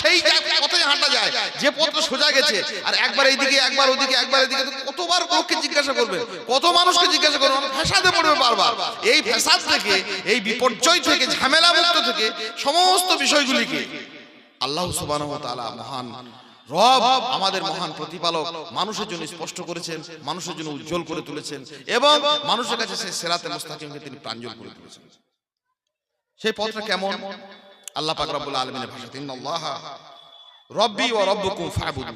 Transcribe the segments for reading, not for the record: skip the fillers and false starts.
সেই পথে হাঁটা যায়, যে পথটা সোজা গেছে, আর একবার এইদিকে একবার ওদিকে একবার এদিকে, কতবার লোককে জিজ্ঞাসা করবে, কত মানুষকে জিজ্ঞাসা করবে, ফ্যাসাদে পড়বে বারবার। এই ফ্যাসাদ থেকে, এই বিপর্যয় থেকে, ঝামেলা মুক্ত থেকে সমস্ত বিষয়গুলিকে আল্লাহ সুবহানাহু ওয়া তাআলা মহান রব, আমাদের মহান প্রতিপালক মানুষের জন্য স্পষ্ট করেছেন, মানুষের জন্য উজ্জ্বল করে তুলেছেন, এবং মানুষের কাছে সেই সিরাতে মুস্তাকিমকে তিনি প্রাঞ্জল করে তুলেছেন। সেই পথটা কেমন? আল্লাহ পাক রব্বুল আলামিনের ভাষাতে ইন্নাল্লাহা রব্বি ওয়া রব্বুকুম ফা'বুদু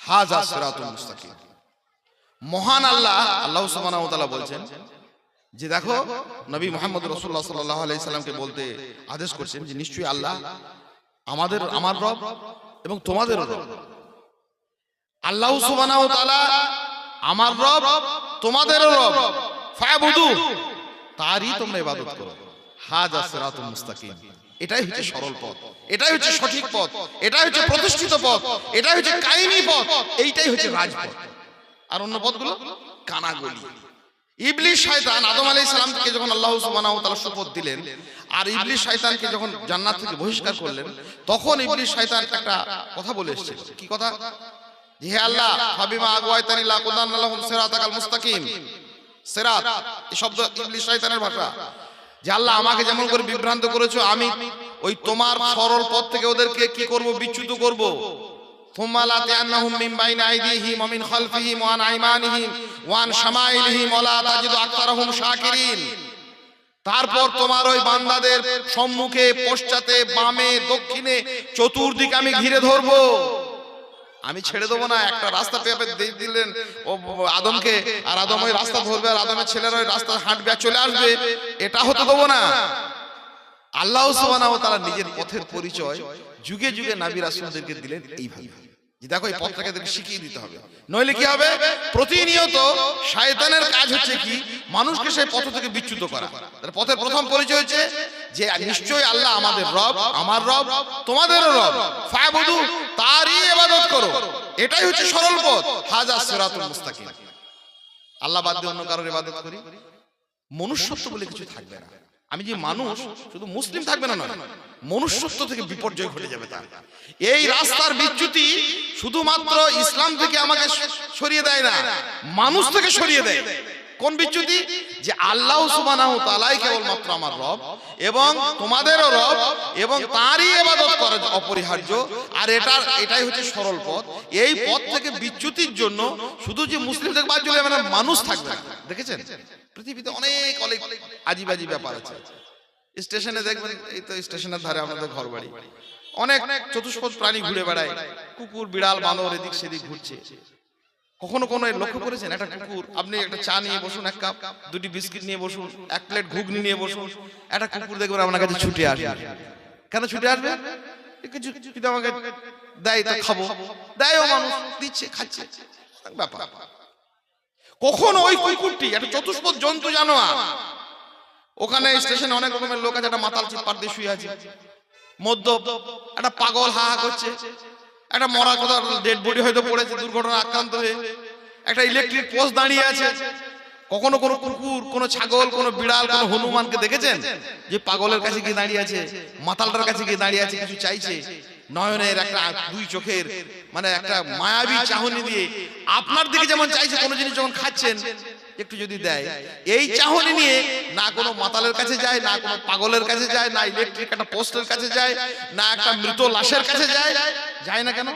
হাযা সিরাতুল মুস্তাকিম। মহান আল্লাহ, আল্লাহ সুবহানাহু ওয়া তাআলা বলছেন যে দেখো, নবী মুহাম্মদ রাসূলুল্লাহ সাল্লাল্লাহু আলাইহি সাল্লামকে বলতে আদেশ করছেন যে নিশ্চয়ই আল্লাহ আমার রব এবং তোমাদেরও রব। আল্লাহ সুবহানাহু ওয়া তাআলা আমার রব, তোমাদেরও রব, ফা'বুদু, তারই তোমরা ইবাদত করো, হাযা সিরাতুল মুস্তাকিম। এটাই হচ্ছে সরল পথ, এটাই হচ্ছে সঠিক পথ, এটাই হচ্ছে প্রতিষ্ঠিত পথ, এটাই হচ্ছে কায়েমি পথ, এইটাই হচ্ছে রাজপথ। আর অন্য পথগুলো কানাগলি। ইবলিস শয়তান আদম আলাইহিস সালামকে যখন আল্লাহ সুবহানাহু ওয়া তাআলা শপথ দিলেন, আর ইবলিস শয়তানকে যখন জান্নাত থেকে বহিষ্কার করলেন, তখন ইবলিস শয়তান একটা কথা বলে এসেছিল। কি কথা? যে হে আল্লাহ, ফাবিমা আগওয়াইতানি লাকুদান্না লাহুম সিরাতাকাল মুস্তাকিম। সিরাত এই শব্দ ইবলিস শয়তানের ভাষা। যে আল্লাহ, আমাকে যেমন করে বিভ্রান্ত করেছো, আমি ওই তোমার সরল পথ থেকে ওদেরকে কি করব? বিচ্যুত করব। ثم لآتينهم من بين أيديهم ومن خلفهم وعن أيمانهم وعن شمائلهم ولا تجد أكثرهم شاكرين। তারপর তোমার ওই বান্দাদের সম্মুখে, পশ্চাতে, বামে, দক্ষিণে, চতুর্দিকে আমি ঘিরে ধরবো। আমি ছেড়ে দেবো না। একটা রাস্তা পেয়ে দিলেন ও আদমকে, আর আদম ওই রাস্তা ধরবে, আর আদমের ছেলেরা ওই রাস্তা হাঁটবে আর চলে আসবে, এটা হতে দেবো না। আল্লাহ সুবহানাহু ওয়া তাআলা নিজের পথের পরিচয় যুগে যুগে নবী রাসূলদেরকে দিলেন এইভাবে। দেখো, এই পথটাকে শিখিয়ে দিতে হবে, নইলে কি হবে? প্রতিনিয়ত শয়তানের কাজ হচ্ছে কি? মানুষকে সেই পথ থেকে বিচ্যুত করা। পথের প্রথম পরিচয় হচ্ছে যে নিশ্চয়ই আল্লাহ আমাদের রব, আমার রব, তোমাদেরও রব, ফা'বুদু, তারই ইবাদত করো। এটাই হচ্ছে সরল পথ, হাযা সিরাতুল মুস্তাকিম। আল্লাহ বাদ দিয়ে অন্য কারোর ইবাদত করি, মনুষ্যত্ব বলে কিছু থাকবে না। আমি যে মানুষ, শুধু মুসলিম থাকবে না, নয়, মনুষ্যত্ব থেকে বিপর্যয় ঘটে যাবে। তার এই রাস্তার বিচ্যুতি শুধুমাত্র ইসলাম থেকে আমাকে সরিয়ে দেয় না, মানুষ থেকে সরিয়ে দেয়। কোন বিচ্যুতি? যে আল্লাহ সুবহানাহু ওয়া তাআলাই কেবলমাত্র আমার রব এবং তোমাদেরও রব, এবং তারই ইবাদত করা অপরিহার্য। আর এটাই হচ্ছে সরল পথ। এই পথ থেকে বিচ্যুতির জন্য শুধু যে মুসলিম থেকে বাদ চলে যাবে না, মানুষ থাকবে না। দেখেছেন পৃথিবীতে অনেক অনেক আজীব আজীব ব্যাপার আছে। স্টেশনে দেখবেন, এই তো স্টেশনের ধারে আমাদের ঘর বাড়ি, অনেক চতুষ্পদ প্রাণী ঘুরে বেড়ায়, কুকুর, বিড়াল, বাঁদর এদিক সেদিক ঘুরছে। কখনো কোনো লক্ষ্য করেছেন? একটা কুকুর, আপনি একটা চা নিয়ে বসুন, এক কাপ, দুটি বিস্কিট নিয়ে বসুন, এক প্লেট ঘুগনি নিয়ে বসুন, একটা কুকুর দেখবেন আপনার কাছে ছুটে আসবে। কেন ছুটে আসবে? কিছু আমাকে দেয় তো খাবো, দেয়, ও মানুষ দিচ্ছে, খাচ্ছে, ব্যাপার। কখনো ওই কুকুরটি একটা চতুষ্পদ জন্তু, জানোয়ার, ওখানে স্টেশনে অনেক রকমের লোক আছে, একটা মাতাল চিৎপার দিয়ে শুয়ে আছে, মধ্য একটা পাগল হা হা করছে, একটা মরা কোথাও ডেড বডি হয়তো পড়েছে, দুর্ঘটনা আক্রান্ত হয়ে, একটা ইলেকট্রিক পোস্ট দাঁড়িয়ে আছে। কখনো কোনো কুকুর, কোনো ছাগল, কোনো বিড়াল, কোনো হনুমানকে দেখেছেন যে পাগলের কাছে গিয়ে দাঁড়িয়ে আছে, মাতালটার কাছে গিয়ে দাঁড়িয়ে আছে, কিছু চাইছে, নয়নের একটা, দুই চোখের, মানে একটা মায়াবী চাহনি দিয়ে আপনার দিকে যেমন চাইছে কোনো জিনিস যখন খাচ্ছেন একটু যদি দেয়, এই চাহনি নিয়ে না কোনো মাতালের কাছে যায়, না কোনো পাগলের কাছে যায়, না ইলেকট্রিক একটা পোস্টের কাছে যায়, না একটা মৃত লাশের কাছে যায় না। কেন?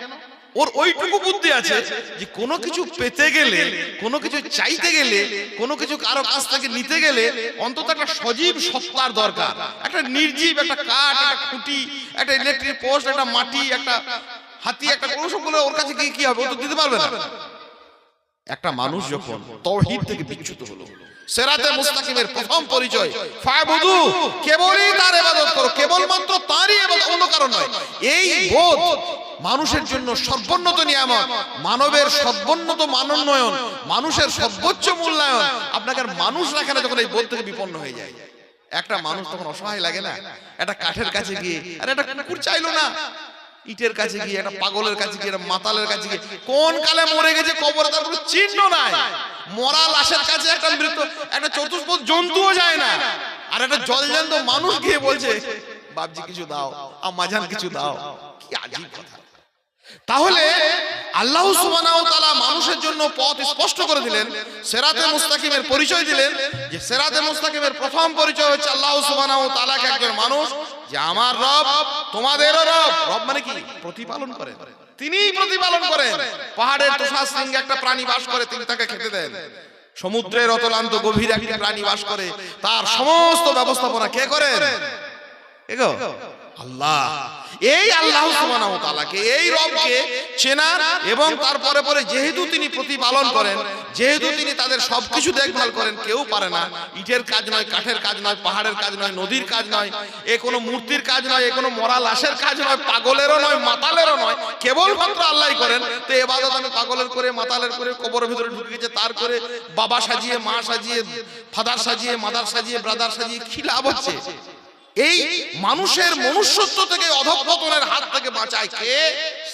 ওর ওইটুকু বুদ্ধি আছে যে কোনো কিছু পেতে গেলে, কোনো কিছু চাইতে গেলে, কোনো কিছু কারো কাছ থেকে নিতে গেলে অন্তত একটা সজীব সত্তার দরকার, একটা নির্জীব, একটা কাঠ, একটা খুঁটি, একটা ইলেকট্রিক পোস্ট, একটা মাটি, একটা হাতি, একটা কোনো সবগুলো ওর কাছে গিয়ে কি হবে? ও তো দিতে পারবে না। একটা মানুষ যখন তাওহীদ থেকে বিচ্যুত হলো, সিরাতে মুস্তাকিমের প্রথম পরিচয় ফা'বুদু, কেবলই তার ইবাদত করো, কেবলমাত্র তারই ইবাদত, অন্য কারণ নয়। এই বোধ মানুষের জন্য সর্বোন্নত নিয়ামত, মানবের সর্বোন্নত মানোন্নয়ন, মানুষের সর্বোচ্চ মূল্যায়ন। আপনাকে মানুষ রাখে না যখন এই বোধ থেকে বিপন্ন হয়ে যায়। একটা মানুষ তখন অসহায় লাগে না? একটা কাঠের কাছে গিয়ে, আর একটা কুকুর চাইলো না, ইটের কাছে গিয়ে, একটা পাগলের কাছে গিয়ে, একটা মাতালের কাছে গিয়ে, কোন কালে মরে গেছে কবরে তার কোনো চিহ্ন নাই, মরা লাশের কাছে একটা মৃত, একটা চতুষ্পদ জন্তুও যায় না, আর একটা জলজান্ত মানুষ গিয়ে বলছে বাপজি কিছু দাও, আম্মাজান কিছু দাও। তাহলে আল্লাহ সুবহানাহু ওয়া তাআলা মানুষের জন্য পথ স্পষ্ট করে দিলেন, সিরাতে মুস্তাকিমের পরিচয় দিলেন, যে সিরাতে মুস্তাকিমের প্রথম পরিচয় হচ্ছে আল্লাহ সুবহানাহু ওয়া তাআলাকে একজন মানুষ, যে আমার রব তোমাদেরও রব। রব মানে কি? প্রতিপালন করেন, তিনিই প্রতিপালন করেন। পাহাড়ের তুষার শৃঙ্গে একটা প্রাণী বাস করে, তিনি তাকে খেতে দেন। সমুদ্রের অতলান্ত গভীরে একটি প্রাণী বাস করে, তার সমস্ত ব্যবস্থাপনা কে করেন? এগো আল্লাহ। এই আল্লাহ সুবহানাহু ওয়া তাআলাকে, এই রবকে চেনার এবং তারপরে পরে যেহেতু তিনি প্রতিপালন করেন, যেহেতু তিনি তাদের সবকিছু দেখভাল করেন, কেউ পারে না। ইটের কাজ নয়, কাঠের কাজ নয়, পাহাড়ের কাজ নয়, নদীর কাজ নয়, এ কোনো মূর্তির কাজ নয়, এ কোনো মরা লাশের কাজ নয়, পাগলেরও নয়, মাতালেরও নয়, কেবলমাত্র আল্লাহই করেন। তো ইবাদত আমি পাগলের করে, মাতালের করে, কবরের ভিতরে ঢুকে গেছে তার করে, বাবা সাজিয়ে, মা সাজিয়ে, ফাদার সাজিয়ে, মাদার সাজিয়ে, ব্রাদার সাজিয়ে কি লাভ হচ্ছে? এই মানুষের মনুষ্যত্ব থেকে অধঃপতনের হাত থেকে বাঁচায় কে?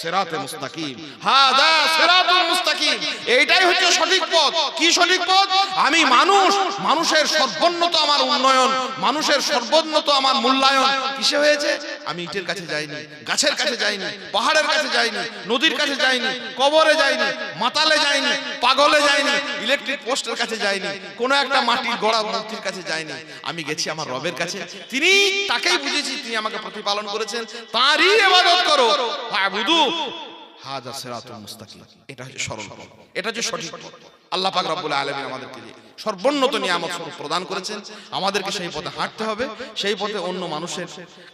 সিরাতে মুস্তাকিম। হাদা সিরাতুল মুস্তাকিম, এইটাই হচ্ছে সঠিক পথ। কি সঠিক পথ? আমি মানুষ, মানুষের সর্বোন্নত আমার উন্নয়ন, মানুষের সর্বোন্নত আমার মূল্যায়ন কিসে হয়েছে? আমি ইটের কাছে যাইনি, গাছের কাছে যাইনি, পাহাড়ের কাছে যাইনি, নদীর কাছে যাইনি, কবরে যাইনি, মাতালে যাইনি, পাগলে যাইনি, ইলেকট্রিক পোস্টের কাছে যাইনি, কোন একটা মাটির গড়া মূর্তির কাছে যাইনি। আমি গেছি আমার রবের কাছে, তিনি তাকেই বুঝেছি, তিনি আমাকে প্রতিপালন করেছেন, তারই ইবাদত করো। ফাবুদু হাযা সিরাতুল মুস্তাকিম। এটা হচ্ছে সরল পথ, এটা হচ্ছে সঠিক পথ। আল্লাহ পাক রব্বুল আলামিন আমাদেরকে সর্বোন্নত নিয়ামত স্বরূপ প্রদান করেছেন, আমাদেরকে সেই পথে হাঁটতে হবে, সেই পথে অন্য মানুষের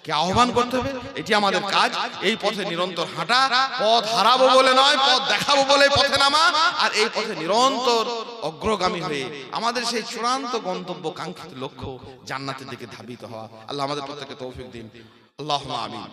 কে আহ্বান করতে হবে, এটি আমাদের কাজ। এই পথে নিরন্তর হাঁটা, পথ হারাবো বলে নয়, পথ দেখাবো বলে পথে নামা, আর এই পথে নিরন্তর অগ্রগামী হয়ে আমাদের সেই চূড়ান্ত গন্তব্য, কাঙ্ক্ষিত লক্ষ্য জান্নাতের দিকে ধাবিত হওয়া। আল্লাহ আমাদের প্রত্যেককে তৌফিক দিন। আল্লাহুম্মা আমিন।